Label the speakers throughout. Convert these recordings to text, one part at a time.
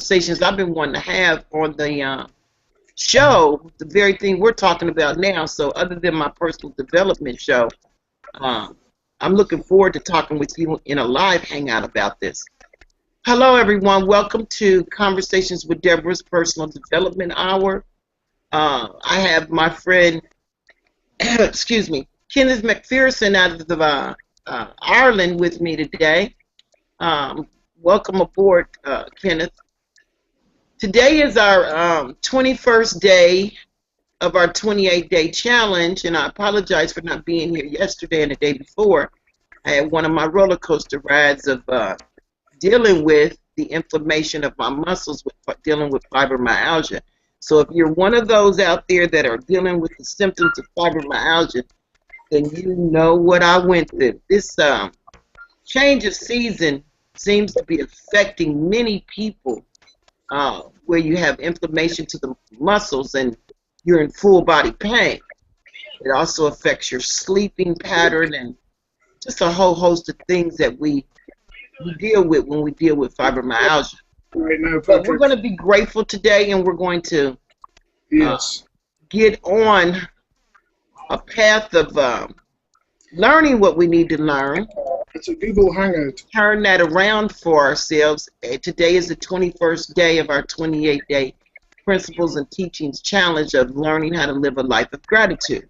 Speaker 1: conversations I've been wanting to have on the show, the very thing we're talking about now. So other than my personal development show, I'm looking forward to talking with you in a live hangout about this. Hello, everyone. Welcome to Conversations with Deborah's Personal Development Hour. I have my friend, excuse me, Kenneth McPherson out of Ireland with me today. Welcome aboard, Kenneth. Today is our 21st day of our 28-day challenge, and I apologize for not being here yesterday and the day before. I had one of my roller coaster rides of dealing with the inflammation of my muscles, dealing with fibromyalgia. So if you're one of those out there that are dealing with the symptoms of fibromyalgia, then you know what I went through. This change of season seems to be affecting many people where you have inflammation to the muscles and you're in full body pain. It also affects your sleeping pattern and just a whole host of things that we deal with when we deal with fibromyalgia.
Speaker 2: Right now,
Speaker 1: but we're going to be grateful today, and we're going to get on a path of learning what we need to learn.
Speaker 2: It's a Google Hangout.
Speaker 1: Turn that around for ourselves. Today is the 21st day of our 28-day Principles and Teachings Challenge of learning how to live a life of gratitude.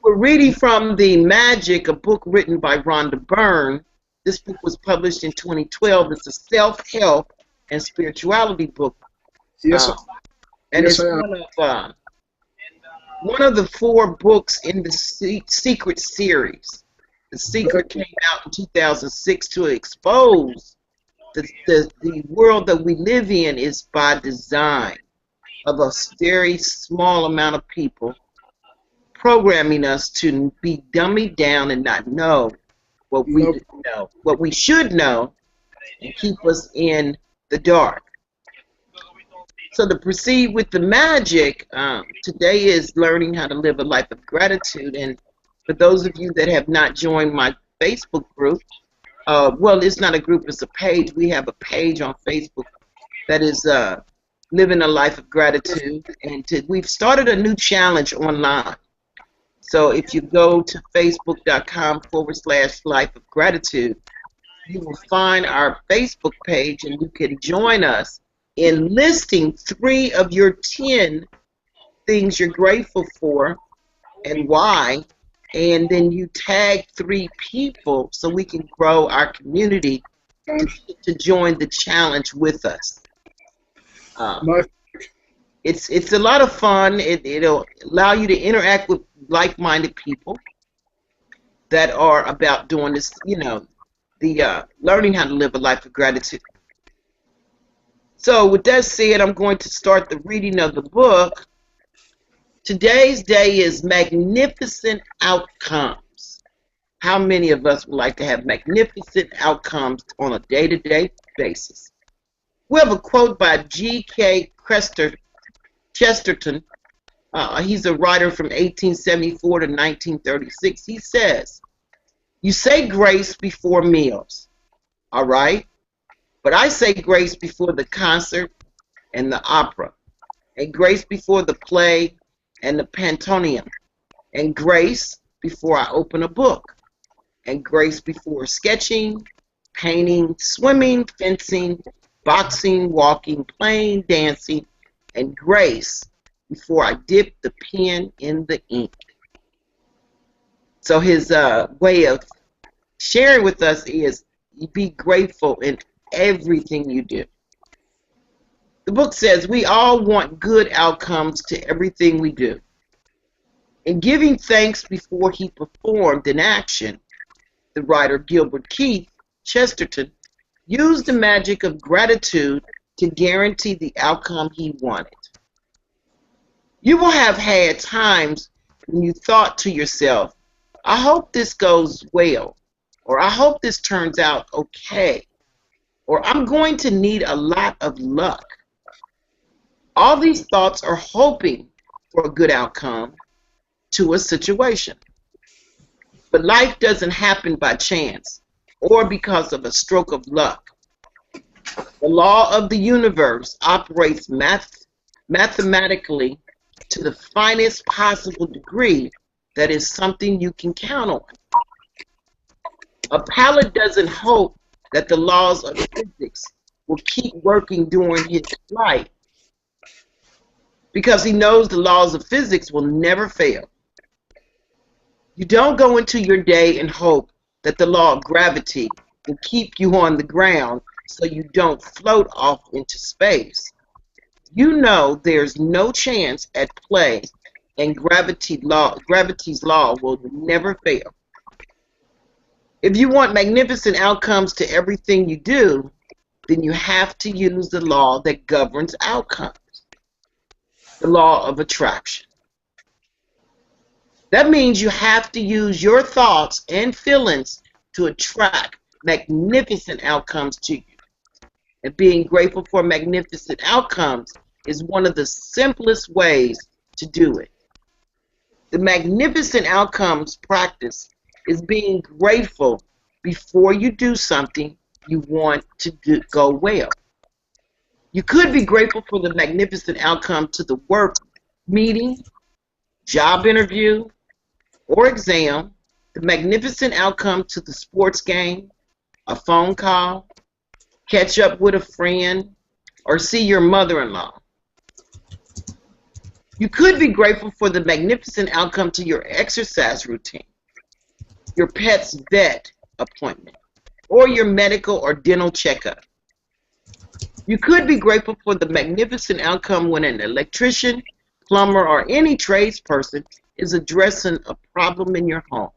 Speaker 1: We're reading from The Magic, a book written by Rhonda Byrne. This book was published in 2012. It's a self-help and spirituality book.
Speaker 2: Yes,
Speaker 1: and
Speaker 2: yes,
Speaker 1: it's one of the 4 books in the Secret series. The Secret came out in 2006 to expose the world that we live in is by design of a very small amount of people programming us to be dummied down and not know what we know, what we should know, and keep us in the dark. So to proceed with the magic, today is learning how to live a life of gratitude. And for those of you that have not joined my Facebook group, well, it's not a group, it's a page. We have a page on Facebook that is living a life of gratitude. And we've started a new challenge online. So if you go to facebook.com/life of gratitude, you will find our Facebook page, and you can join us in listing 3 of your 10 things you're grateful for and why, and then you tag 3 people so we can grow our community to join the challenge with us. It's a lot of fun. It'll allow you to interact with like-minded people that are about doing this, you know, the learning how to live a life of gratitude. So with that said, I'm going to start the reading of the book. Today's day is magnificent outcomes. How many of us would like to have magnificent outcomes on a day-to-day basis? We have a quote by G.K. Chesterton. He's a writer from 1874 to 1936. He says, "You say grace before meals, all right? But I say grace before the concert and the opera, and grace before the play and the pantomime, and grace before I open a book, and grace before sketching, painting, swimming, fencing, boxing, walking, playing, dancing, and grace before I dip the pen in the ink." So his way of sharing with us is be grateful in everything you do. The book says we all want good outcomes to everything we do. In giving thanks before he performed an action, the writer Gilbert Keith Chesterton used the magic of gratitude to guarantee the outcome he wanted. You will have had times when you thought to yourself, I hope this goes well, or I hope this turns out okay, or I'm going to need a lot of luck. All these thoughts are hoping for a good outcome to a situation. But life doesn't happen by chance or because of a stroke of luck. The law of the universe operates mathematically to the finest possible degree that is something you can count on. A pilot doesn't hope that the laws of physics will keep working during his flight because he knows the laws of physics will never fail. You don't go into your day and hope that the law of gravity will keep you on the ground so you don't float off into space. You know there's no chance at play and gravity's law will never fail. If you want magnificent outcomes to everything you do, then you have to use the law that governs outcomes, the law of attraction. That means you have to use your thoughts and feelings to attract magnificent outcomes to you. And being grateful for magnificent outcomes is one of the simplest ways to do it. The magnificent outcomes practice is being grateful before you do something you want to go well. You could be grateful for the magnificent outcome to the work meeting, job interview, or exam, the magnificent outcome to the sports game, a phone call, catch up with a friend, or see your mother-in-law. You could be grateful for the magnificent outcome to your exercise routine, your pet's vet appointment, or your medical or dental checkup. You could be grateful for the magnificent outcome when an electrician, plumber, or any tradesperson is addressing a problem in your home.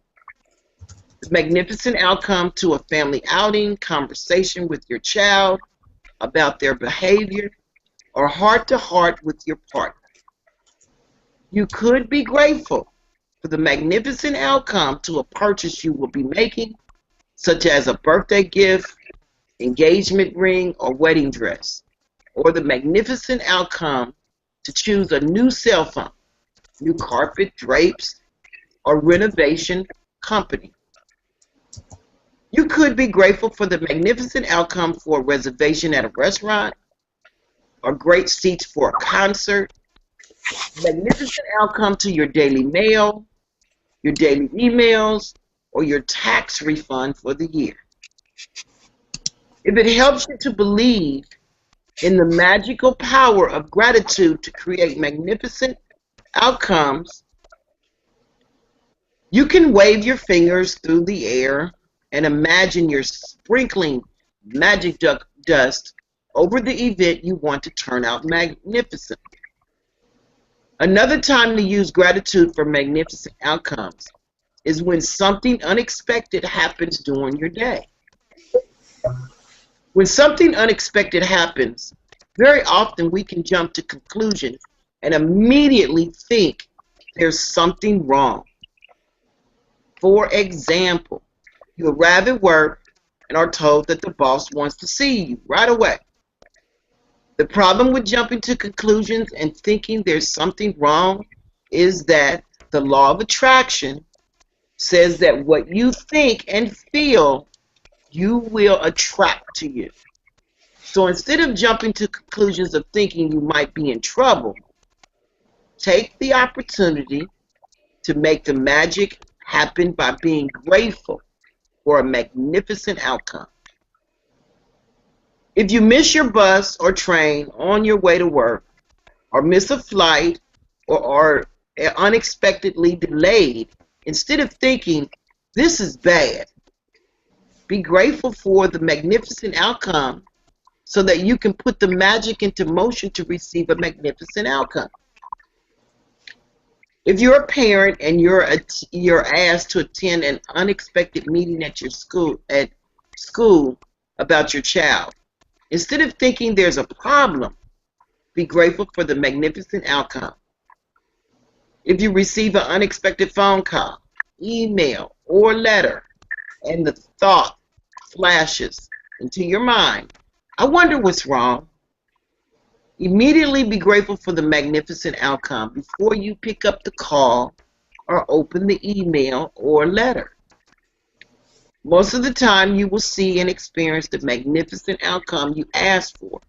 Speaker 1: The magnificent outcome to a family outing, conversation with your child about their behavior, or heart-to-heart with your partner. You could be grateful for the magnificent outcome to a purchase you will be making, such as a birthday gift, engagement ring, or wedding dress, or the magnificent outcome to choose a new cell phone, new carpet, drapes, or renovation company. You could be grateful for the magnificent outcome for a reservation at a restaurant, or great seats for a concert, magnificent outcome to your daily mail, your daily emails, or your tax refund for the year. If it helps you to believe in the magical power of gratitude to create magnificent outcomes, you can wave your fingers through the air and imagine you're sprinkling magic dust over the event you want to turn out magnificent. Another time to use gratitude for magnificent outcomes is when something unexpected happens during your day. When something unexpected happens, very often we can jump to conclusions and immediately think there's something wrong. For example, you arrive at work and are told that the boss wants to see you right away. The problem with jumping to conclusions and thinking there's something wrong is that the law of attraction says that what you think and feel, you will attract to you. So instead of jumping to conclusions of thinking you might be in trouble, take the opportunity to make the magic happen by being grateful for a magnificent outcome. If you miss your bus or train on your way to work, or miss a flight, or are unexpectedly delayed, instead of thinking, this is bad, be grateful for the magnificent outcome so that you can put the magic into motion to receive a magnificent outcome. If you're a parent and you're asked to attend an unexpected meeting at your school about your child, instead of thinking there's a problem, be grateful for the magnificent outcome. If you receive an unexpected phone call, email, or letter, and the thought flashes into your mind, I wonder what's wrong, immediately be grateful for the magnificent outcome before you pick up the call or open the email or letter. Most of the time, you will see and experience the magnificent outcome you asked for.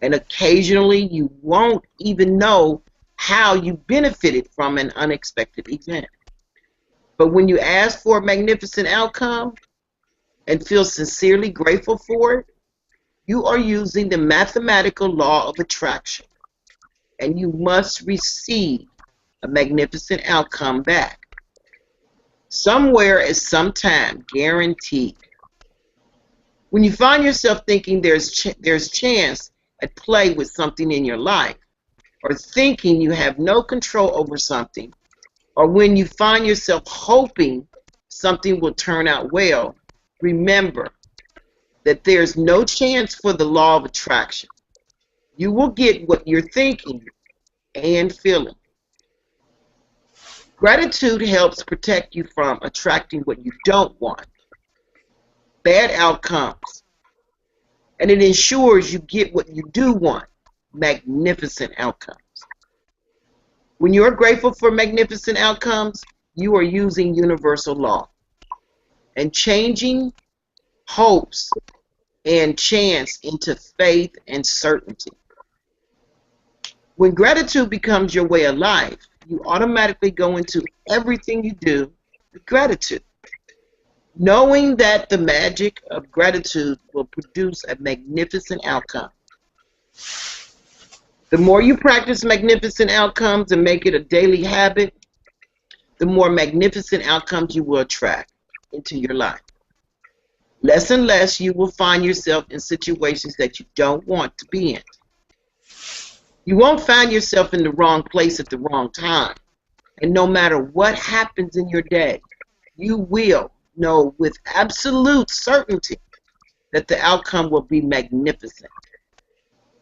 Speaker 1: And occasionally, you won't even know how you benefited from an unexpected event. But when you ask for a magnificent outcome and feel sincerely grateful for it, you are using the mathematical law of attraction, and you must receive a magnificent outcome back. Somewhere at some time, guaranteed. When you find yourself thinking there's chance at play with something in your life, or thinking you have no control over something, or when you find yourself hoping something will turn out well, remember that there's no chance for the law of attraction. You will get what you're thinking and feeling. Gratitude helps protect you from attracting what you don't want, bad outcomes, and it ensures you get what you do want, magnificent outcomes. When you're grateful for magnificent outcomes, you are using universal law and changing hopes and chance into faith and certainty. When gratitude becomes your way of life, you automatically go into everything you do with gratitude, knowing that the magic of gratitude will produce a magnificent outcome. The more you practice magnificent outcomes and make it a daily habit, the more magnificent outcomes you will attract into your life. Less and less you will find yourself in situations that you don't want to be in. You won't find yourself in the wrong place at the wrong time. And no matter what happens in your day, you will know with absolute certainty that the outcome will be magnificent.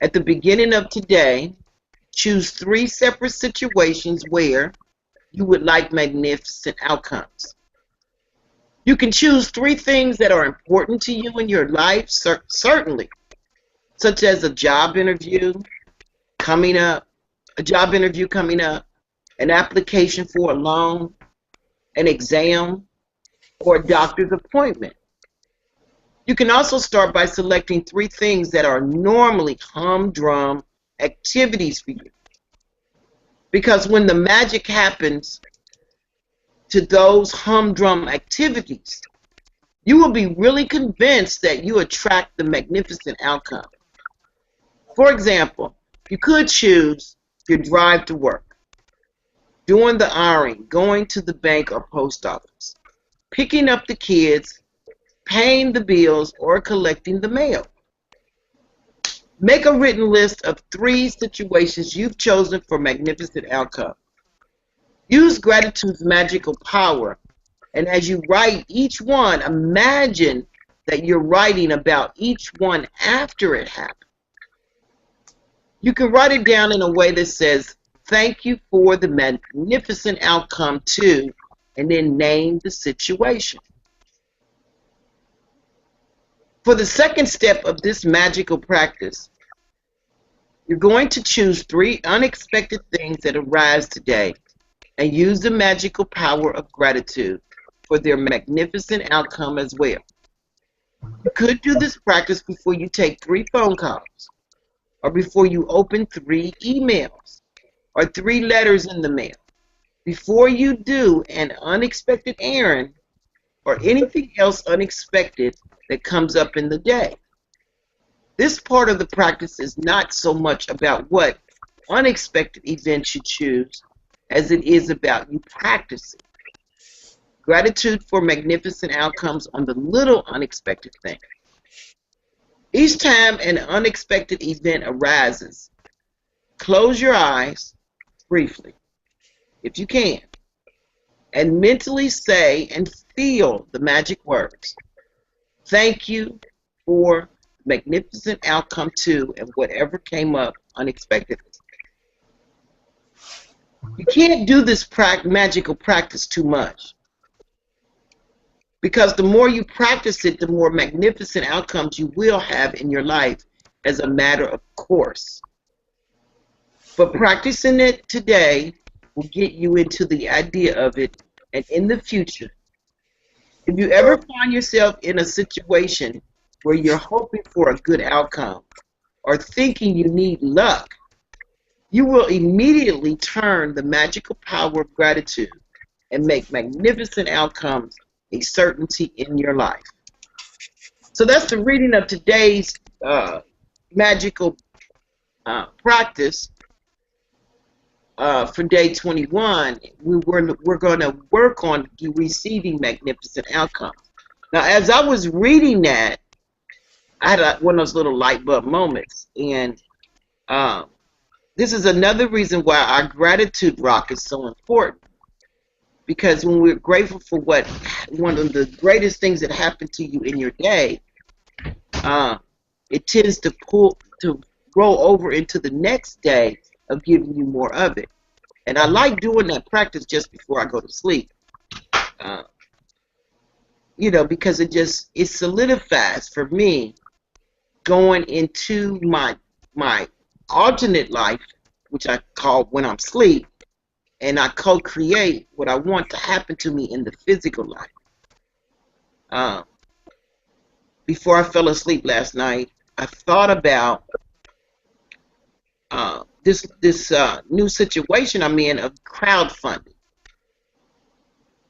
Speaker 1: At the beginning of today, choose 3 separate situations where you would like magnificent outcomes. You can choose 3 things that are important to you in your life, certainly, such as a job interview coming up, an application for a loan, an exam, or a doctor's appointment. You can also start by selecting 3 things that are normally humdrum activities for you. Because when the magic happens to those humdrum activities, you will be really convinced that you attract the magnificent outcome. For example, you could choose your drive to work, doing the ironing, going to the bank or post office, picking up the kids, paying the bills, or collecting the mail. Make a written list of 3 situations you've chosen for magnificent outcome. Use gratitude's magical power, and as you write each one, imagine that you're writing about each one after it happened. You can write it down in a way that says, "Thank you for the magnificent outcome too," and then name the situation. For the second step of this magical practice, you're going to choose 3 unexpected things that arise today and use the magical power of gratitude for their magnificent outcome as well. You could do this practice before you take 3 phone calls, or before you open 3 emails, or 3 letters in the mail, before you do an unexpected errand, or anything else unexpected that comes up in the day. This part of the practice is not so much about what unexpected events you choose as it is about you practicing gratitude for magnificent outcomes on the little unexpected things. Each time an unexpected event arises, close your eyes briefly, if you can, and mentally say and feel the magic words. Thank you for magnificent outcome too, and whatever came up unexpectedly. You can't do this magical practice too much, because the more you practice it, the more magnificent outcomes you will have in your life as a matter of course. But practicing it today will get you into the idea of it, and in the future, If you ever find yourself in a situation where you're hoping for a good outcome or thinking you need luck, you will immediately turn the magical power of gratitude and make magnificent outcomes a certainty in your life. So that's the reading of today's magical practice for day 21. We're going to work on receiving magnificent outcomes. Now, as I was reading that, I had one of those little light bulb moments, and this is another reason why our gratitude rock is so important. Because when we're grateful for one of the greatest things that happened to you in your day, it tends to roll over into the next day of giving you more of it. And I like doing that practice just before I go to sleep. Because it solidifies for me going into my alternate life, which I call when I'm asleep, and I co-create what I want to happen to me in the physical life. Before I fell asleep last night, I thought about this new situation I'm in of crowdfunding.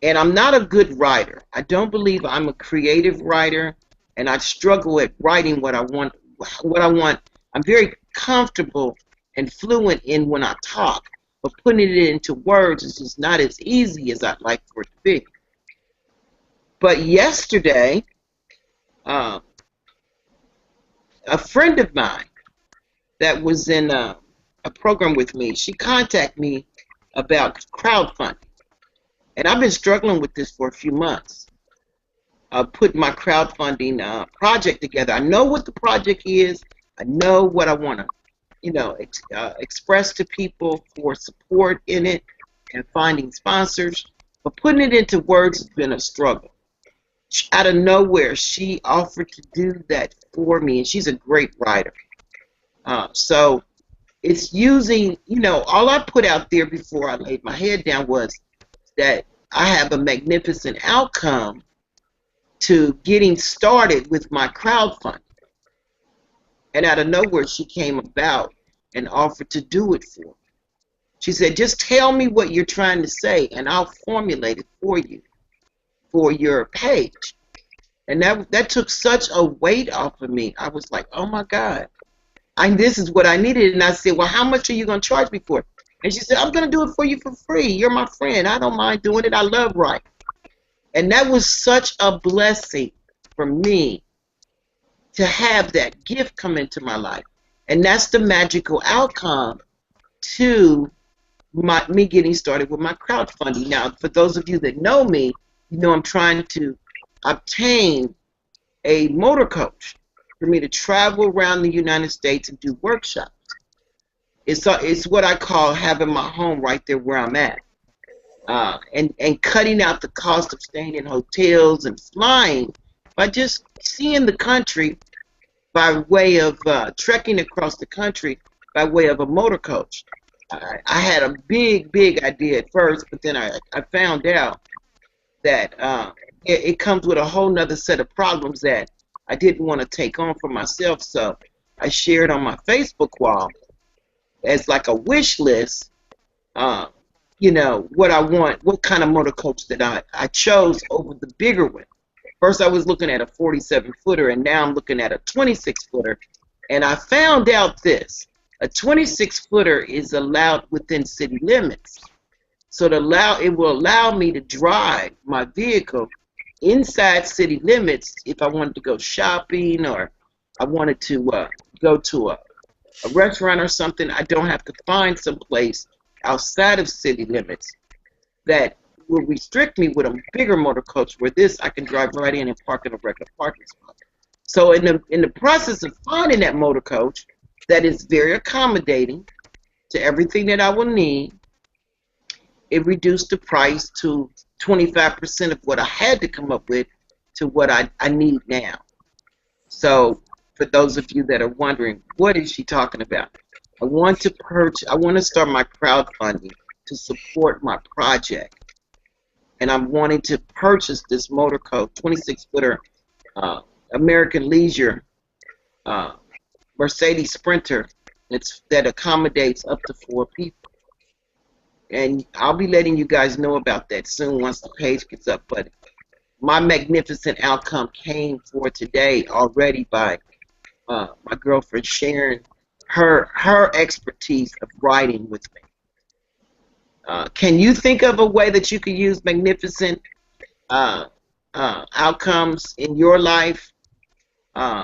Speaker 1: And I'm not a good writer. I don't believe I'm a creative writer, and I struggle at writing what I want. I'm very comfortable and fluent in when I talk, but putting it into words is just not as easy as I'd like for it to be. But yesterday, a friend of mine that was in a program with me, she contacted me about crowdfunding. And I've been struggling with this for a few months. Putting my crowdfunding project together. I know what the project is. I know what I want to, express to people for support in it and finding sponsors. But putting it into words has been a struggle. Out of nowhere, she offered to do that for me, and she's a great writer. So it's using, all I put out there before I laid my head down was that I have a magnificent outcome to getting started with my crowdfunding. And out of nowhere, she came about and offered to do it for me. She said, just tell me what you're trying to say, and I'll formulate it for you for your page. And that took such a weight off of me. I was like, oh, my God. This is what I needed. And I said, well, how much are you going to charge me for it? And she said, I'm going to do it for you for free. You're my friend. I don't mind doing it. I love writing. And that was such a blessing for me to have that gift come into my life. And that's the magical outcome to me getting started with my crowdfunding. Now, for those of you that know me, I'm trying to obtain a motor coach for me to travel around the United States and do workshops. It's what I call having my home right there where I'm at. And cutting out the cost of staying in hotels and flying by just seeing the country by way of trekking across the country by way of a motor coach. I had a big idea at first, but then I found out that it comes with a whole nother set of problems that I didn't want to take on for myself. So I shared on my Facebook wall as like a wish list, what I want, what kind of motor coach that I chose over the bigger one. First I was looking at a 47-footer, and now I'm looking at a 26-footer. And I found out this. A 26-footer is allowed within city limits. So it will allow me to drive my vehicle inside city limits if I wanted to go shopping or I wanted to go to a restaurant or something. I don't have to find some place outside of city limits that will restrict me with a bigger motor coach, where this I can drive right in and park in a regular parking spot. So in the process of finding that motor coach that is very accommodating to everything that I will need, it reduced the price to 25% of what I had to come up with to what I need now. So for those of you that are wondering, what is she talking about? I want to start my crowdfunding to support my project. and I'm wanting to purchase this motor coach, 26-footer American Leisure Mercedes Sprinter that accommodates up to 4 people. And I'll be letting you guys know about that soon once the page gets up. But my magnificent outcome came for today already by my girlfriend sharing her expertise of writing with me. Can you think of a way that you could use magnificent outcomes in your life?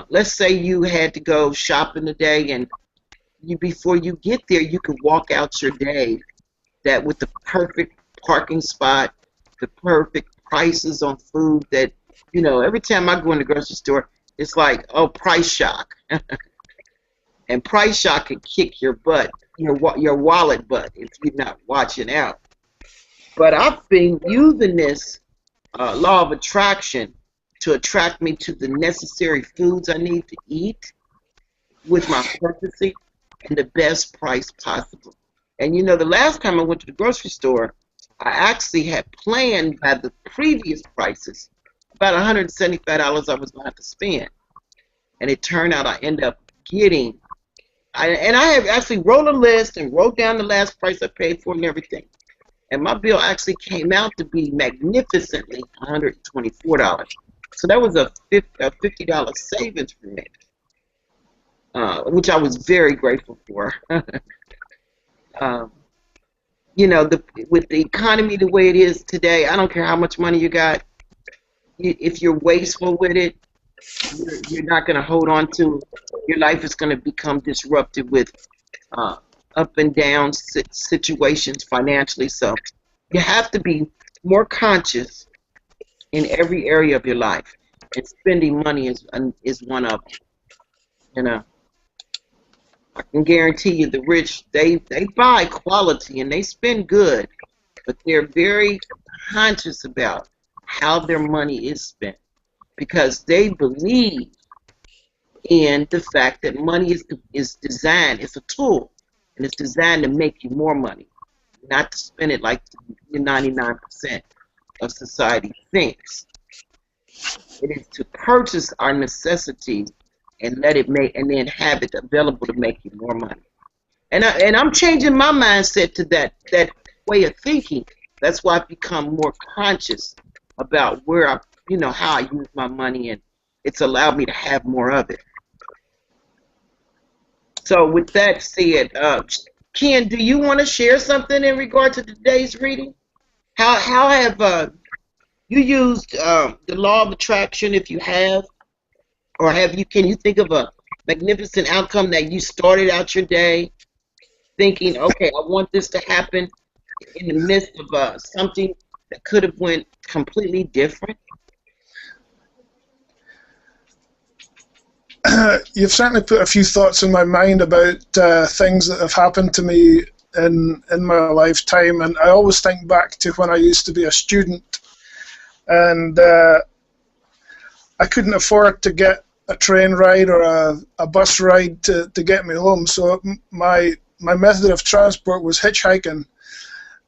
Speaker 1: Let's say you had to go shopping today, and before you get there, you could walk out your day that with the perfect parking spot, the perfect prices on food that, every time I go in the grocery store, it's like, oh, price shock. And price shock can kick your butt, your wallet butt, if you're not watching out. But I've been using this law of attraction to attract me to the necessary foods I need to eat with my purchasing and the best price possible. And the last time I went to the grocery store, I actually had planned by the previous prices about $175 I was going to have to spend. And it turned out I ended up getting, and I have actually wrote a list and wrote down the last price I paid for and everything. And my bill actually came out to be magnificently $124. So that was a $50 savings for me, which I was very grateful for. With the economy the way it is today, I don't care how much money you got. If you're wasteful with it, you're not going to hold on to. Your life is going to become disrupted with up and down situations financially. So you have to be more conscious in every area of your life, and spending money is one of them. I can guarantee you the rich, they buy quality and they spend good, but they're very conscious about how their money is spent because they believe in the fact that money is designed, it's a tool, and it's designed to make you more money, not to spend it like 99% of society thinks. It is to purchase our necessities and and then have it available to make you more money. And I'm changing my mindset to that way of thinking. That's why I've become more conscious about where how I use my money, and it's allowed me to have more of it. So with that said, Ken, do you want to share something in regard to today's reading? How have you used the law of attraction, if you have? Or can you think of a magnificent outcome that you started out your day thinking, okay, I want this to happen in the midst of something that could have went completely different?
Speaker 2: You've certainly put a few thoughts in my mind about things that have happened to me in my lifetime, and I always think back to when I used to be a student, and I couldn't afford to get a train ride or a bus ride to get me home, so my method of transport was hitchhiking.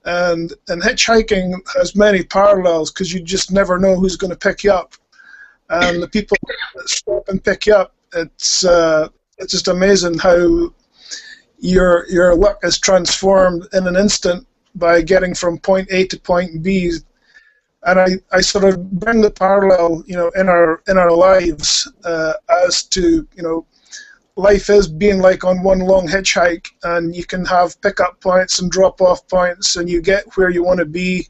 Speaker 2: And hitchhiking has many parallels because you just never know who's going to pick you up, and the people that stop and pick you up, it's just amazing how your luck is transformed in an instant by getting from point A to point B. And I sort of bring the parallel, in our lives as to, life is being like on one long hitchhike, and you can have pickup points and drop-off points, and you get where you want to be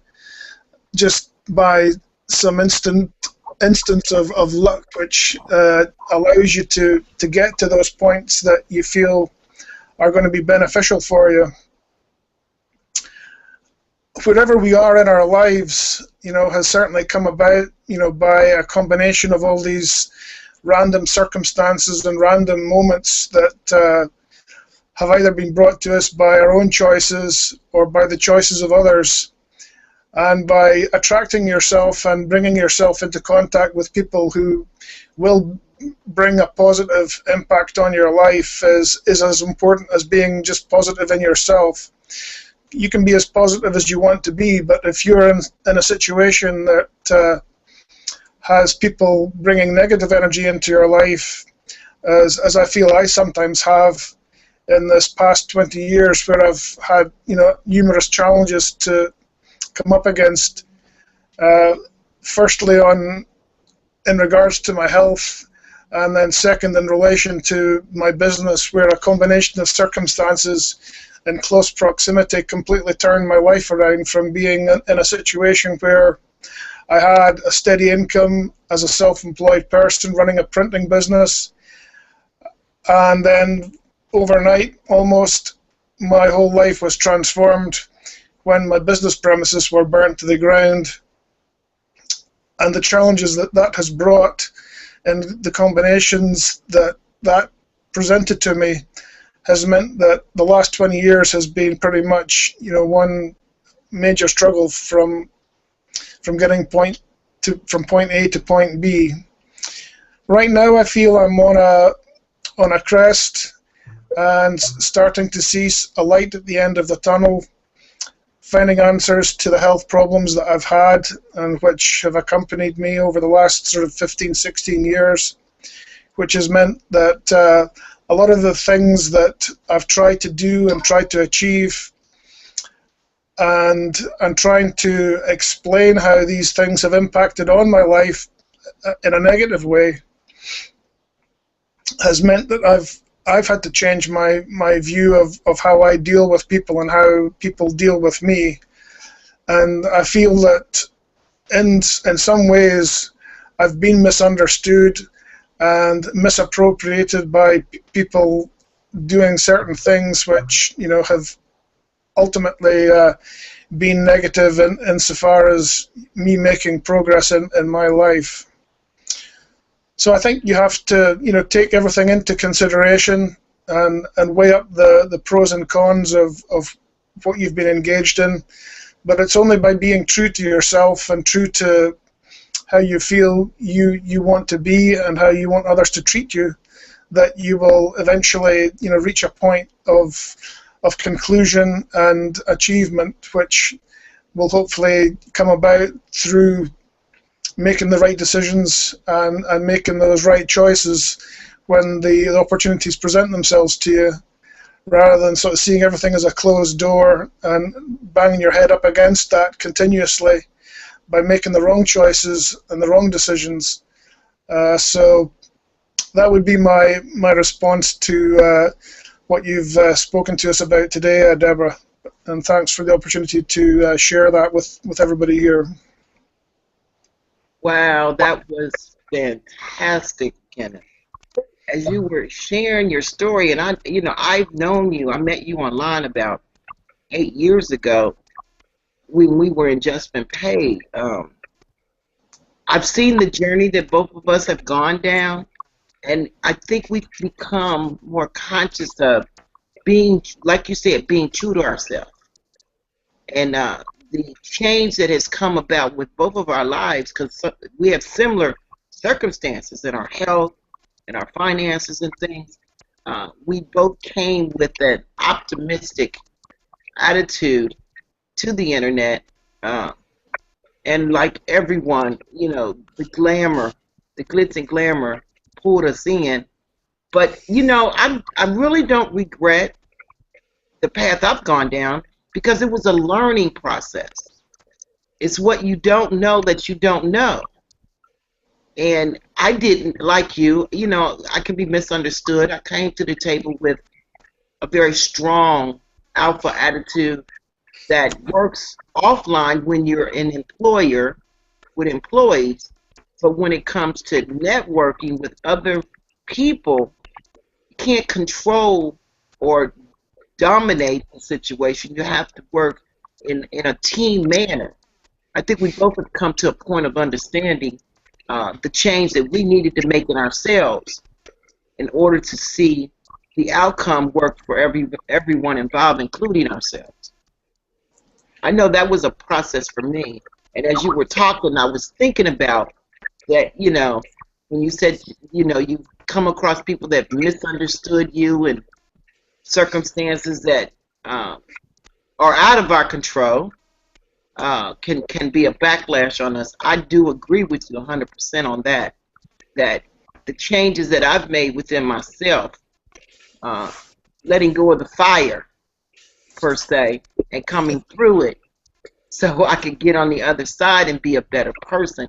Speaker 2: just by some instance of luck, which allows you to get to those points that you feel are going to be beneficial for you. Wherever we are in our lives, has certainly come about, by a combination of all these random circumstances and random moments that have either been brought to us by our own choices or by the choices of others. And by attracting yourself and bringing yourself into contact with people who will bring a positive impact on your life is as important as being just positive in yourself. you can be as positive as you want to be, but if you're in a situation that has people bringing negative energy into your life, as I feel I sometimes have in this past 20 years, where I've had numerous challenges to come up against. Firstly, in regards to my health, and then second in relation to my business, where a combination of circumstances in close proximity completely turned my life around from being in a situation where I had a steady income as a self-employed person running a printing business, and then overnight almost my whole life was transformed when my business premises were burnt to the ground. And the challenges that has brought, and the combinations that presented to me, has meant that the last 20 years has been pretty much one major struggle from getting from point A to point B. Right now I feel I'm on a crest and starting to see a light at the end of the tunnel, finding answers to the health problems that I've had and which have accompanied me over the last sort of 15, 16 years, which has meant that a lot of the things that I've tried to do and tried to achieve, and trying to explain how these things have impacted on my life in a negative way, has meant that I've had to change my view of how I deal with people and how people deal with me. And I feel that in some ways I've been misunderstood and misappropriated by people doing certain things which have ultimately been negative insofar as me making progress in my life. So I think you have to take everything into consideration and weigh up the pros and cons of what you've been engaged in. But it's only by being true to yourself and true to how you feel you want to be and how you want others to treat you that you will eventually reach a point of conclusion and achievement, which will hopefully come about through making the right decisions and making those right choices when the opportunities present themselves to you, rather than sort of seeing everything as a closed door and banging your head up against that continuously by making the wrong choices and the wrong decisions. So that would be my response to what you've spoken to us about today, Deborah. And thanks for the opportunity to share that with everybody here.
Speaker 1: Wow, that was fantastic, Kenneth. As you were sharing your story, and I've known you. I met you online about 8 years ago when we were in Just Been Paid. I've seen the journey that both of us have gone down, and I think we've become more conscious of being, like you said, being true to ourselves. And the change that has come about with both of our lives, because we have similar circumstances in our health, in our finances and things. We both came with that optimistic attitude to the internet, and like everyone, the glamour, the glitz and glamour pulled us in. But I really don't regret the path I've gone down, because it was a learning process. It's what you don't know that you don't know. And I didn't, like you, I can be misunderstood. I came to the table with a very strong alpha attitude that works offline when you're an employer with employees. But when it comes to networking with other people, you can't control or dominate the situation. You have to work in a team manner. I think we both have come to a point of understanding the change that we needed to make in ourselves in order to see the outcome work for everyone involved, including ourselves. I know that was a process for me. And as you were talking, I was thinking about that, when you said, you come across people that misunderstood you and circumstances that are out of our control can be a backlash on us. I do agree with you 100% on that. That the changes that I've made within myself, letting go of the fire per se, and coming through it, so I could get on the other side and be a better person,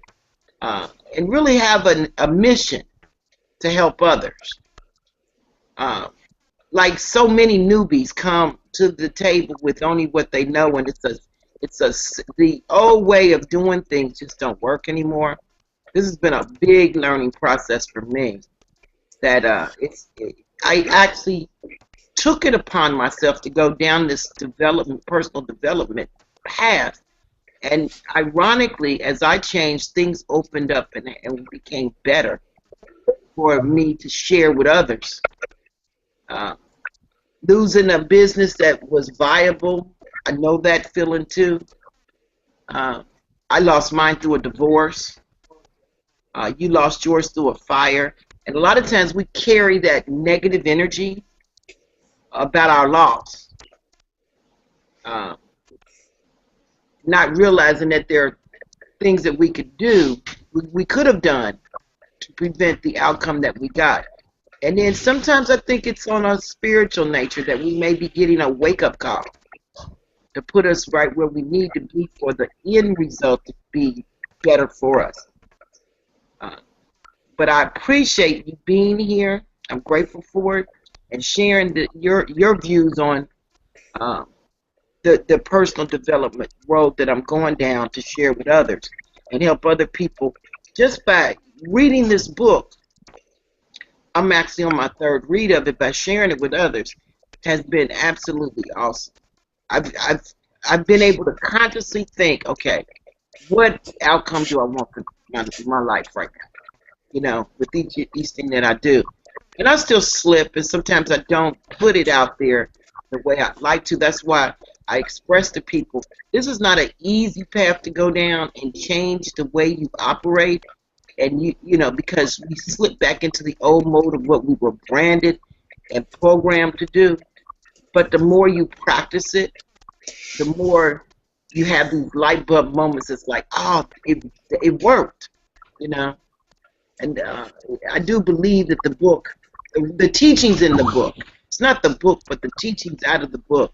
Speaker 1: and really have a mission to help others. Like so many newbies come to the table with only what they know, and the old way of doing things just don't work anymore. This has been a big learning process for me. That I actually took it upon myself to go down this personal development path, and ironically, as I changed, things opened up and became better for me to share with others. Losing a business that was viable, I know that feeling too. I lost mine through a divorce. You lost yours through a fire. And a lot of times we carry that negative energy about our loss, not realizing that there are things that we could do, we could have done to prevent the outcome that we got. And then sometimes I think it's on a spiritual nature that we may be getting a wake-up call to put us right where we need to be for the end result to be better for us. But I appreciate you being here. I'm grateful for it, and sharing your views on the personal development road that I'm going down to share with others and help other people. Just by reading this book, I'm actually on my third read of it, by sharing it with others has been absolutely awesome. I've been able to consciously think, okay, what outcome do I want for my life right now? You know, with each thing that I do. And I still slip, and sometimes I don't put it out there the way I'd like to. That's why I express to people, this is not an easy path to go down and change the way you operate. And you know, because we slip back into the old mode of what we were branded and programmed to do. But the more you practice it, the more you have these light bulb moments. It's like, oh, it worked, you know. And I do believe that the book, the teachings in the book, it's not the book, but the teachings out of the book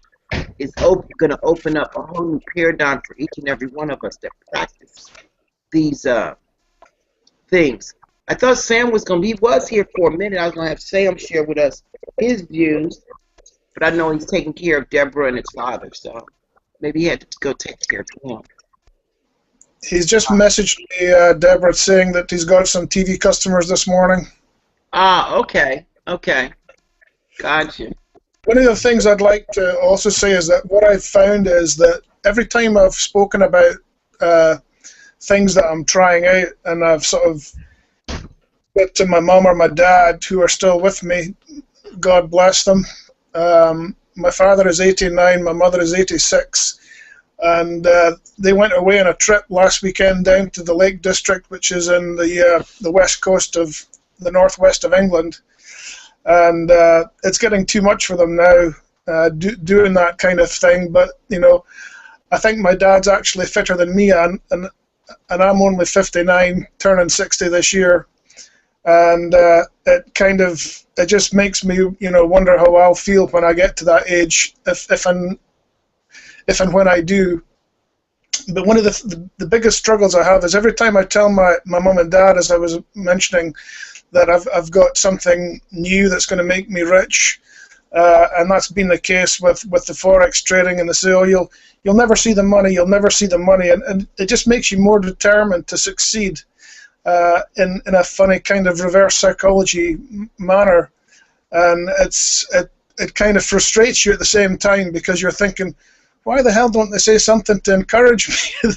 Speaker 1: is going to open up a whole new paradigm for each and every one of us that practice these things. I thought Sam was he was here for a minute. I was going to have Sam share with us his views, but I know he's taking care of Deborah and his father, so maybe he had to go take care of him.
Speaker 2: He's just messaged me, Deborah, saying that he's got some TV customers this morning.
Speaker 1: Ah, okay. Gotcha.
Speaker 2: One of the things I'd like to also say is that what I've found is that every time I've spoken about things that I'm trying out, and I've sort of said to my mom or my dad, who are still with me, God bless them. My father is 89, my mother is 86. And they went away on a trip last weekend down to the Lake District, which is in the west coast of the northwest of England. And it's getting too much for them now, doing that kind of thing. But, you know, I think my dad's actually fitter than me, and I'm only 59, turning 60 this year. And it just makes me, you know, wonder how I'll feel when I get to that age, if and when I do. But one of the biggest struggles I have is every time I tell my mum and dad, as I was mentioning, that I've got something new that's going to make me rich, and that's been the case with the forex trading, and they say, oh, you'll never see the money, and it just makes you more determined to succeed in a funny kind of reverse psychology manner, and it kind of frustrates you at the same time, because you're thinking, why the hell don't they say something to encourage me?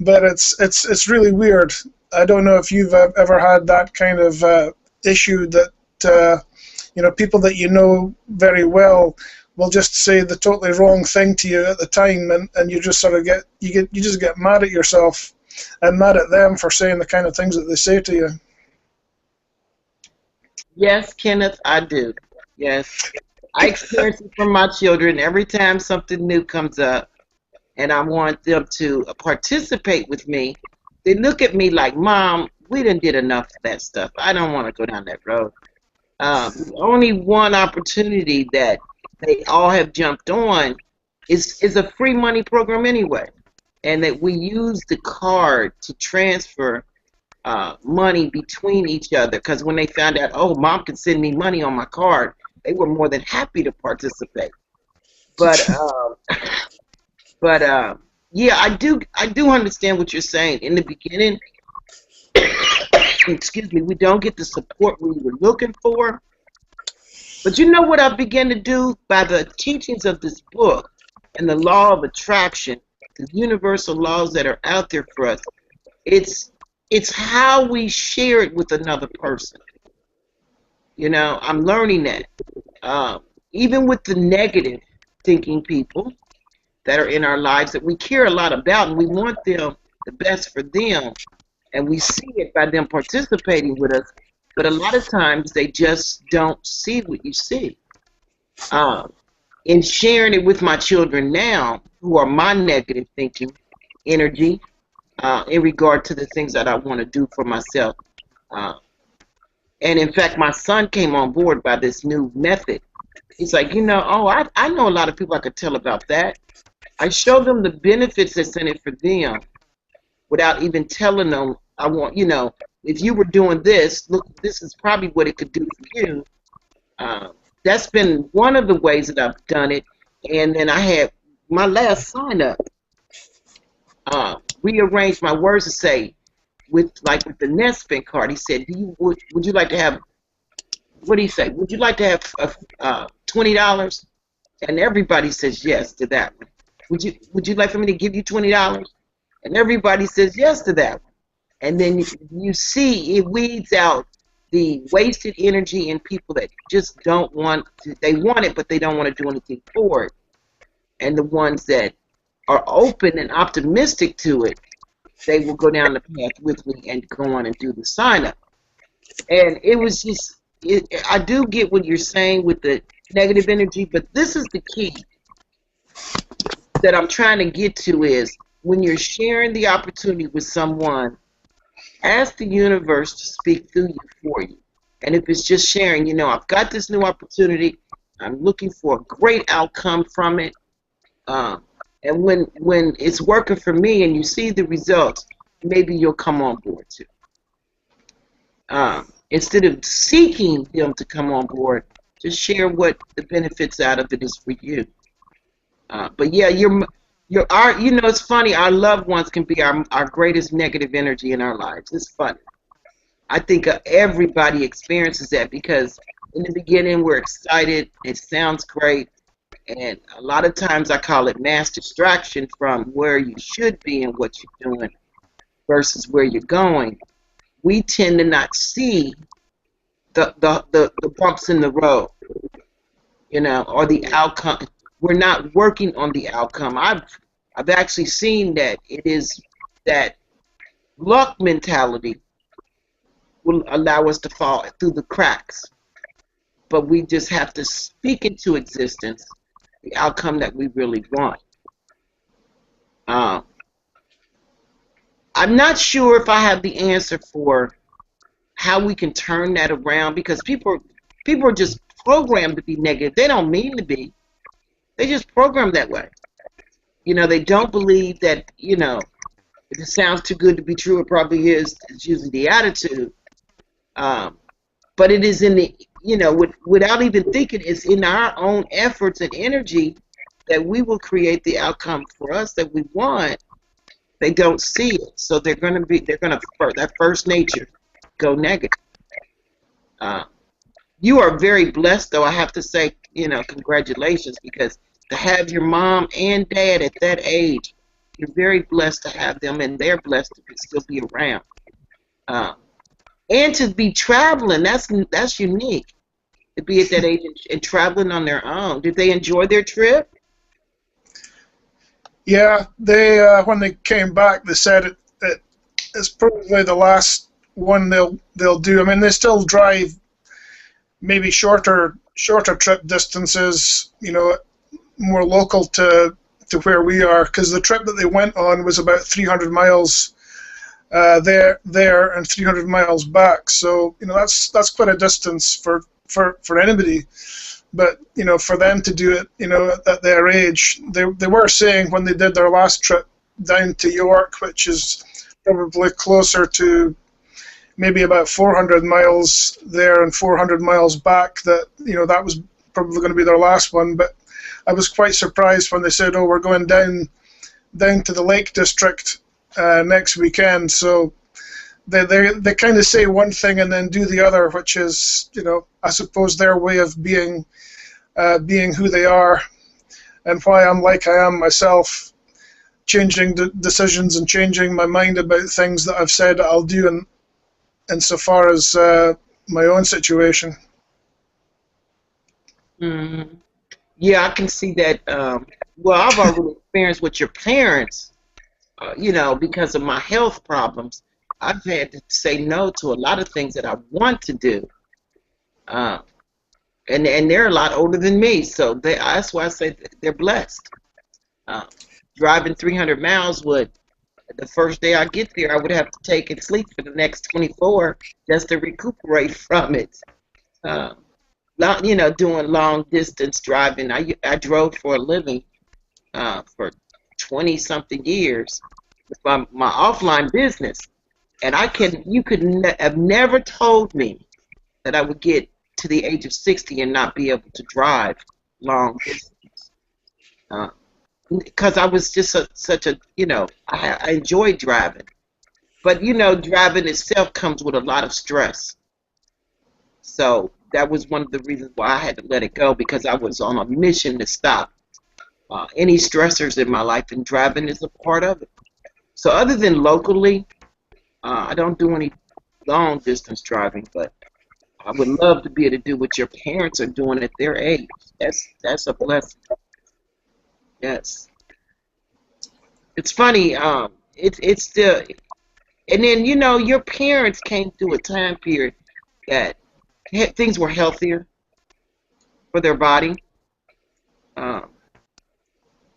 Speaker 2: But it's really weird. I don't know if you've ever had that kind of issue that you know, people that you know very well will just say the totally wrong thing to you at the time, and you just sort of get mad at yourself and mad at them for saying the kind of things that they say to you.
Speaker 1: Yes, Kenneth, I do. Yes. I experience it from my children every time something new comes up, and I want them to participate with me. They look at me like, "Mom, we done did enough of that stuff. I don't want to go down that road." Only one opportunity that they all have jumped on is a free money program anyway, and that we use the card to transfer money between each other. Because when they found out, oh, Mom can send me money on my card, they were more than happy to participate. But yeah, I do understand what you're saying. In the beginning, excuse me, we don't get the support we were looking for. But you know what I began to do by the teachings of this book and the law of attraction, the universal laws that are out there for us. It's how we share it with another person. You know, I'm learning that. Even with the negative thinking people that are in our lives that we care a lot about, and we want them the best for them, and we see it by them participating with us, but a lot of times they just don't see what you see. In sharing it with my children now, who are my negative thinking energy, in regard to the things that I want to do for myself. And in fact, my son came on board by this new method. He's like, you know, oh, I know a lot of people I could tell about that. I show them the benefits that's in it for them without even telling them, I want, you know, if you were doing this, look, this is probably what it could do for you. That's been one of the ways that I've done it. And then I had my last sign up, rearranged my words to say, with the Nespin card, he said, would you like to have, what do you say, would you like to have $20? And everybody says yes to that one. Would you like for me to give you $20? And everybody says yes to that one. And then you see it weeds out the wasted energy in people that just don't want to, they want it, but they don't want to do anything for it. And the ones that are open and optimistic to it, they will go down the path with me and go on and do the sign up. And it was just, I do get what you're saying with the negative energy, but this is the key that I'm trying to get to is when you're sharing the opportunity with someone, ask the universe to speak through you for you. And if it's just sharing, you know, I've got this new opportunity, I'm looking for a great outcome from it. And when it's working for me and you see the results, maybe you'll come on board too. Instead of seeking them to come on board, just share what the benefits out of it is for you. But yeah, you know, it's funny, our loved ones can be our greatest negative energy in our lives. It's funny. I think everybody experiences that because in the beginning we're excited, it sounds great, and a lot of times I call it mass distraction from where you should be and what you're doing versus where you're going. We tend to not see the bumps in the road, you know, or the outcome. We're not working on the outcome. I've actually seen that it is that luck mentality will allow us to fall through the cracks, but we just have to speak into existence the outcome that we really want. I'm not sure if I have the answer for how we can turn that around because people are just programmed to be negative. They don't mean to be. They just program that way. You know, they don't believe that, you know, if it sounds too good to be true, it probably is. It's usually the attitude. But it is in the, you know, without even thinking, it's in our own efforts and energy that we will create the outcome for us that we want. They don't see it, so they're going to that first nature go negative. You are very blessed, though. I have to say, you know, congratulations, because to have your mom and dad at that age, you're very blessed to have them, and they're blessed to still be around. And to be traveling, that's unique. To be at that age and traveling on their own. Did they enjoy their trip?
Speaker 2: Yeah, they when they came back, they said it's probably the last one they'll do. I mean, they still drive maybe shorter shorter trip distances, more local to where we are, because the trip that they went on was about 300 miles there and 300 miles back. So that's quite a distance for anybody. But for them to do it, at their age, they were saying when they did their last trip down to York, which is probably closer to maybe about 400 miles there and 400 miles back, that that was probably going to be their last one. But I was quite surprised when they said, "Oh, we're going down to the Lake District next weekend." So they kind of say one thing and then do the other, which is, I suppose their way of being who they are, and why I'm like I am myself, changing decisions and changing my mind about things that I've said that I'll do insofar as my own situation.
Speaker 1: Mm-hmm. Yeah, I can see that. Well, I've already experienced with your parents, because of my health problems. I've had to say no to a lot of things that I want to do. And they're a lot older than me, so that's why I say they're blessed. Driving 300 miles the first day I get there, I would have to take and sleep for the next 24 just to recuperate from it. Doing long distance driving. I drove for a living for 20-something years with my offline business, and you could have never told me that I would get to the age of 60 and not be able to drive long distance. Because I was just such a, I enjoyed driving. But, driving itself comes with a lot of stress. So that was one of the reasons why I had to let it go, because I was on a mission to stop any stressors in my life, and driving is a part of it. So other than locally, I don't do any long distance driving, but I would love to be able to do what your parents are doing at their age. That's a blessing. Yes. It's funny. It's still, and then your parents came through a time period that things were healthier for their body.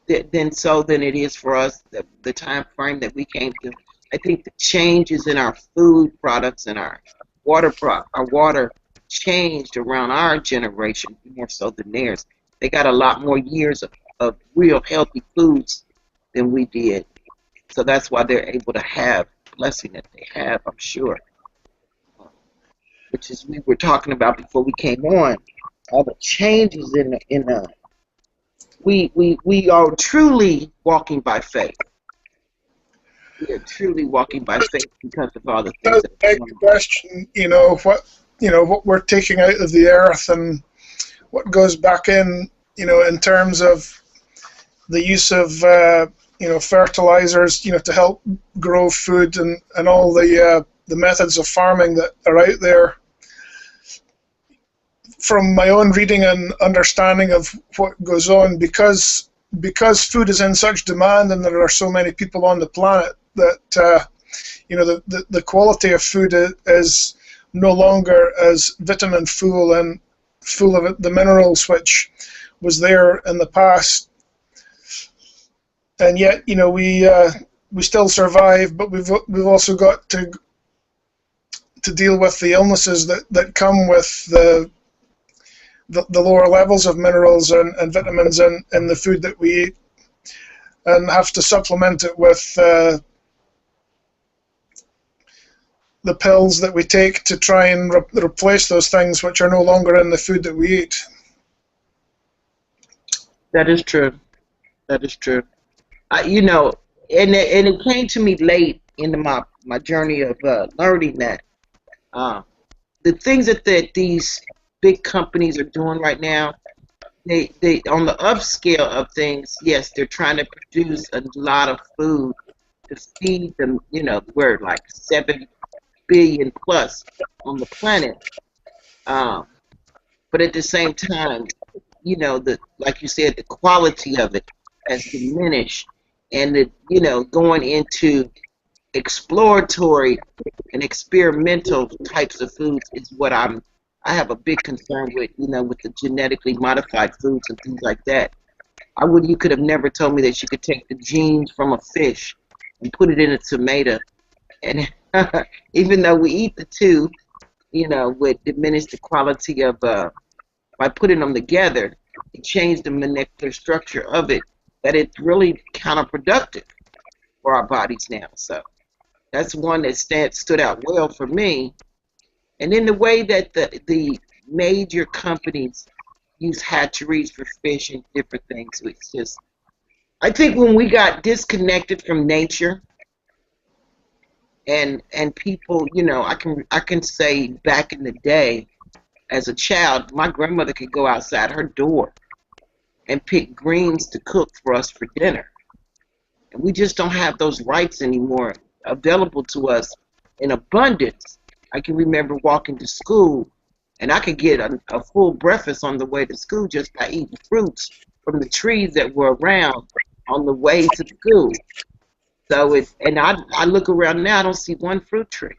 Speaker 1: Than it is for us. The time frame that we came to. I think the changes in our food products and our water changed around our generation more so than theirs. They got a lot more years of real healthy foods than we did. So that's why they're able to have the blessing that they have, I'm sure. Which is we were talking about before we came on, all the changes we are truly walking by faith. We are truly walking by faith because of all the things
Speaker 2: That's a big question, what we're taking out of the earth and what goes back in terms of the use of fertilizers, to help grow food and all the methods of farming that are out there. From my own reading and understanding of what goes on, because food is in such demand and there are so many people on the planet, that the quality of food is no longer as vitamin full and full of the minerals which was there in the past. And yet, we still survive, but we've also got to deal with the illnesses that come with the lower levels of minerals and vitamins in the food that we eat, and have to supplement it with the pills that we take to try and replace those things which are no longer in the food that we eat.
Speaker 1: That is true. That is true. And it came to me late in my journey of learning that the things that these big companies are doing right now, they on the upscale of things, yes, they're trying to produce a lot of food to feed them. We're like 7 billion plus on the planet, but at the same time, like you said, the quality of it has diminished, and going into exploratory and experimental types of foods is what I'm I have a big concern with, with the genetically modified foods and things like that. You could have never told me that you could take the genes from a fish and put it in a tomato. And even though we eat the two, would diminish the quality of, by putting them together, it changed the molecular structure of it, that it's really counterproductive for our bodies now. So that's one that stood out well for me. And then the way that the major companies use hatcheries for fish and different things, it's just, I think when we got disconnected from nature, and people, I can say back in the day, as a child, my grandmother could go outside her door and pick greens to cook for us for dinner. And we just don't have those rights anymore available to us in abundance. I can remember walking to school, and I could get a full breakfast on the way to school just by eating fruits from the trees that were around on the way to school. So I look around now, I don't see one fruit tree.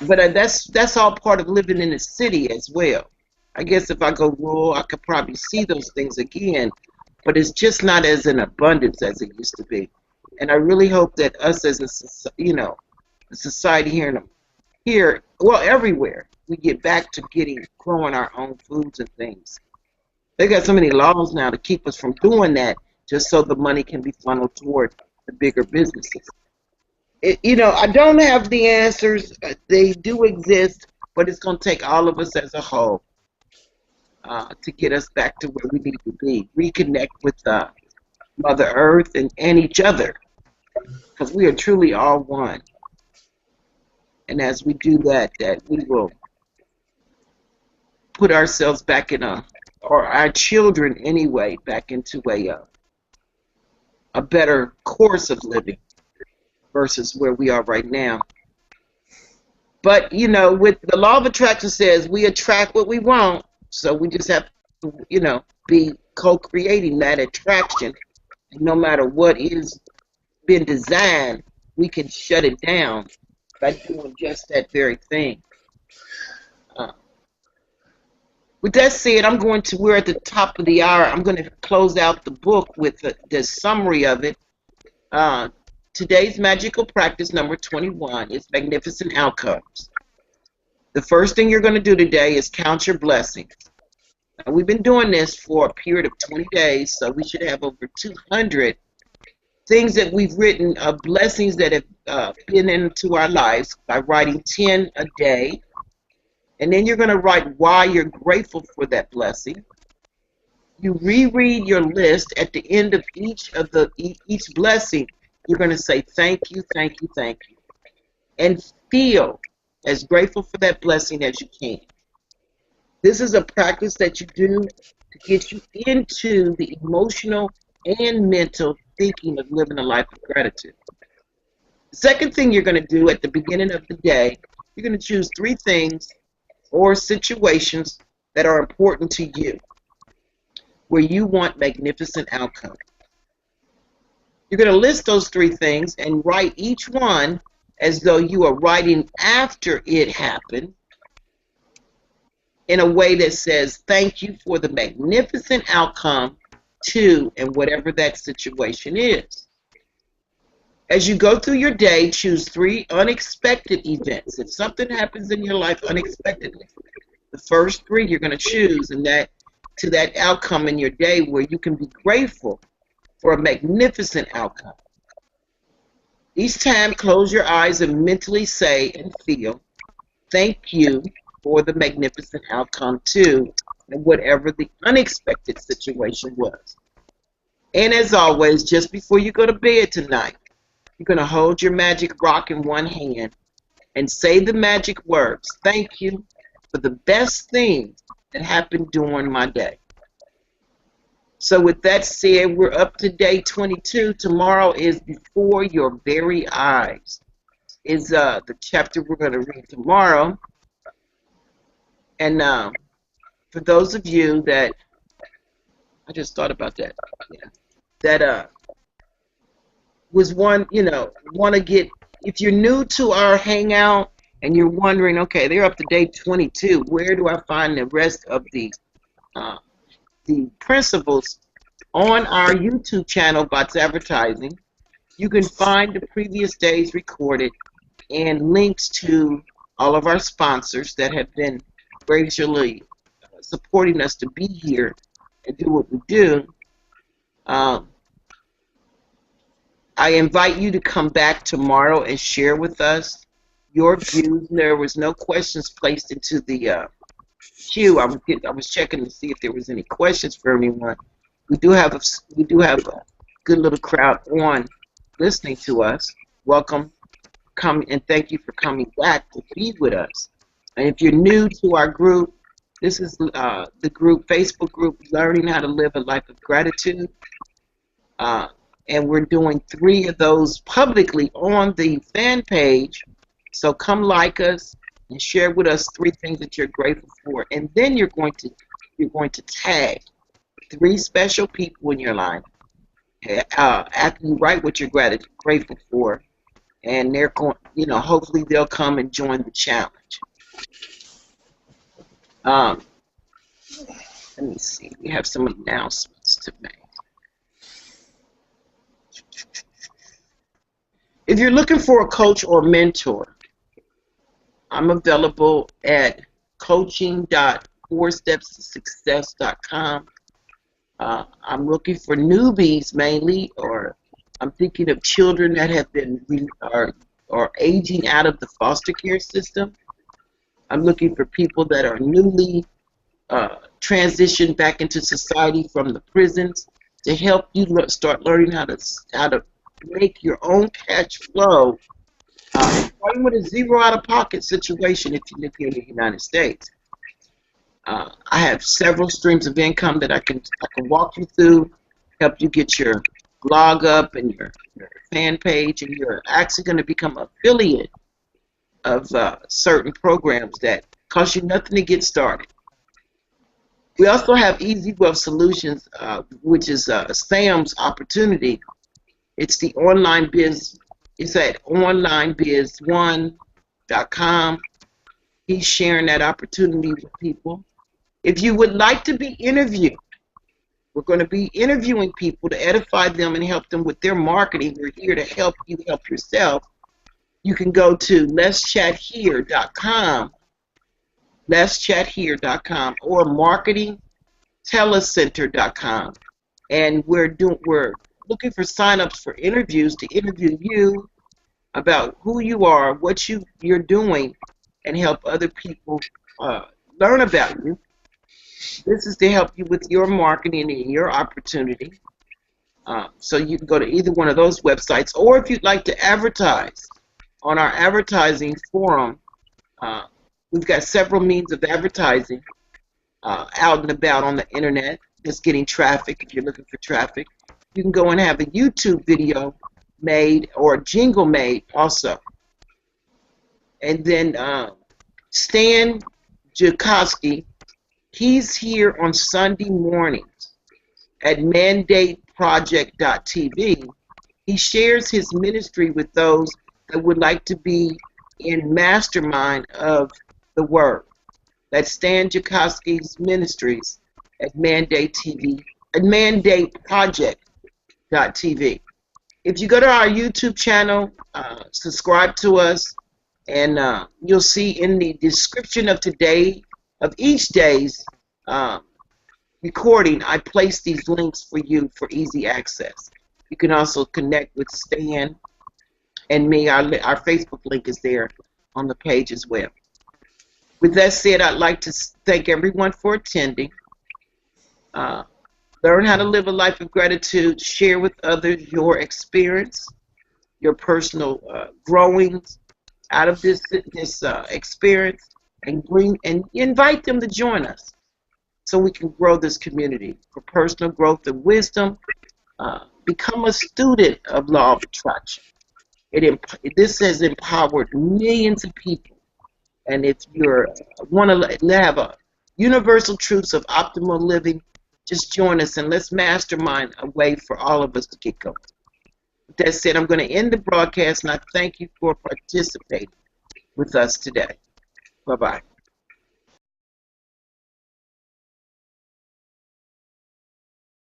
Speaker 1: But that's all part of living in the city as well. I guess if I go rural, I could probably see those things again, but it's just not as in abundance as it used to be. And I really hope that us as a society here, well, everywhere, we get back to growing our own foods and things. They got so many laws now to keep us from doing that, just so the money can be funneled toward the bigger businesses. I don't have the answers. They do exist, but it's going to take all of us as a whole to get us back to where we need to be. Reconnect with Mother Earth and each other, because we are truly all one. And as we do that we will put ourselves back or our children anyway, back into a better course of living versus where we are right now. But, with the law of attraction says we attract what we want, so we just have to, be co-creating that attraction. And no matter what is been designed, we can shut it down by doing just that very thing. With that said, we're at the top of the hour. I'm going to close out the book with the summary of it. Today's magical practice number 21 is magnificent outcomes. The first thing you're going to do today is count your blessings. Now, we've been doing this for a period of 20 days, so we should have over 200 things that we've written of blessings that have been into our lives by writing 10 a day. And then you're going to write why you're grateful for that blessing. You reread your list at the end of each blessing. You're going to say thank you, thank you, thank you, and feel as grateful for that blessing as you can. This is a practice that you do to get you into the emotional and mental thinking of living a life of gratitude. The second thing you're going to do at the beginning of the day, you're going to choose 3 things or situations that are important to you, where you want magnificent outcomes. You're going to list those 3 things and write each one as though you are writing after it happened in a way that says thank you for the magnificent outcome to and whatever that situation is. As you go through your day, choose 3 unexpected events. If something happens in your life unexpectedly, the first 3 you're going to choose and to that outcome in your day where you can be grateful for a magnificent outcome. Each time, close your eyes and mentally say and feel, thank you for the magnificent outcome to, and whatever the unexpected situation was. And as always, just before you go to bed tonight, you're going to hold your magic rock in one hand and say the magic words, thank you for the best thing that happened during my day. So with that said, we're up to day 22. Tomorrow is Before Your Very Eyes, is the chapter we're going to read tomorrow. And for those of you that, I just thought about that, that was want to get, if you're new to our hangout and you're wondering, okay, they're up to day 22. Where do I find the rest of uh, the principles? On our YouTube channel, Bots Advertising, you can find the previous days recorded and links to all of our sponsors that have been graciously supporting us to be here and do what we do. Um, I invite you to come back tomorrow and share with us your views. There was no questions placed into the queue. I was checking to see if there was any questions for anyone. We do have a good little crowd on listening to us. Welcome, come, and thank you for coming back to be with us. And if you're new to our group, this is the group, Facebook group, Learning How to Live a Life of Gratitude. And we're doing 3 of those publicly on the fan page. So come like us and share with us 3 things that you're grateful for, and then you're going to tag 3 special people in your life after you write what you're grateful for, and they're going, hopefully they'll come and join the challenge. Let me see. We have some announcements to make. If you're looking for a coach or mentor, I'm available at coaching.4stepstosuccess.com. I'm looking for newbies mainly, or I'm thinking of children that have been are aging out of the foster care system. I'm looking for people that are newly transitioned back into society from the prisons to help you start learning how to make your own cash flow, starting with a zero out-of-pocket situation if you live here in the United States. I have several streams of income that I can walk you through, help you get your blog up and your fan page, and you're actually going to become an affiliate of certain programs that cost you nothing to get started. We also have Easy Wealth Solutions, which is Sam's opportunity. It's the online biz. It's at onlinebiz1.com. He's sharing that opportunity with people. If you would like to be interviewed, we're going to be interviewing people to edify them and help them with their marketing. We're here to help you help yourself. You can go to let'schathere.com, let'schathere.com, or marketingtelecenter.com, and we're looking for sign-ups for interviews to interview you about who you are, what you're doing, and help other people learn about you. This is to help you with your marketing and your opportunity. So you can go to either one of those websites, or if you'd like to advertise on our advertising forum, we've got several means of advertising out and about on the internet. Just getting traffic if you're looking for traffic. You can go and have a YouTube video made or a jingle made also. And then Stan Jackowski, he's here on Sunday mornings at mandateproject.tv. He shares his ministry with those that would like to be in mastermind of the Word. That's Stan Jackowski's Ministries at Mandate TV, at mandateproject.tv. If you go to our YouTube channel, subscribe to us, and you'll see in the description of each day's recording, I place these links for you for easy access. You can also connect with Stan and me. Our Facebook link is there on the page as well. With that said, I'd like to thank everyone for attending. Learn how to live a life of gratitude. Share with others your experience, your personal growings out of this experience, and invite them to join us so we can grow this community for personal growth and wisdom. Become a student of law of attraction. This has empowered millions of people, and if you want to have a universal truths of optimal living, just join us and let's mastermind a way for all of us to get going. With that said, I'm going to end the broadcast, and I thank you for participating. with us today. Bye-bye.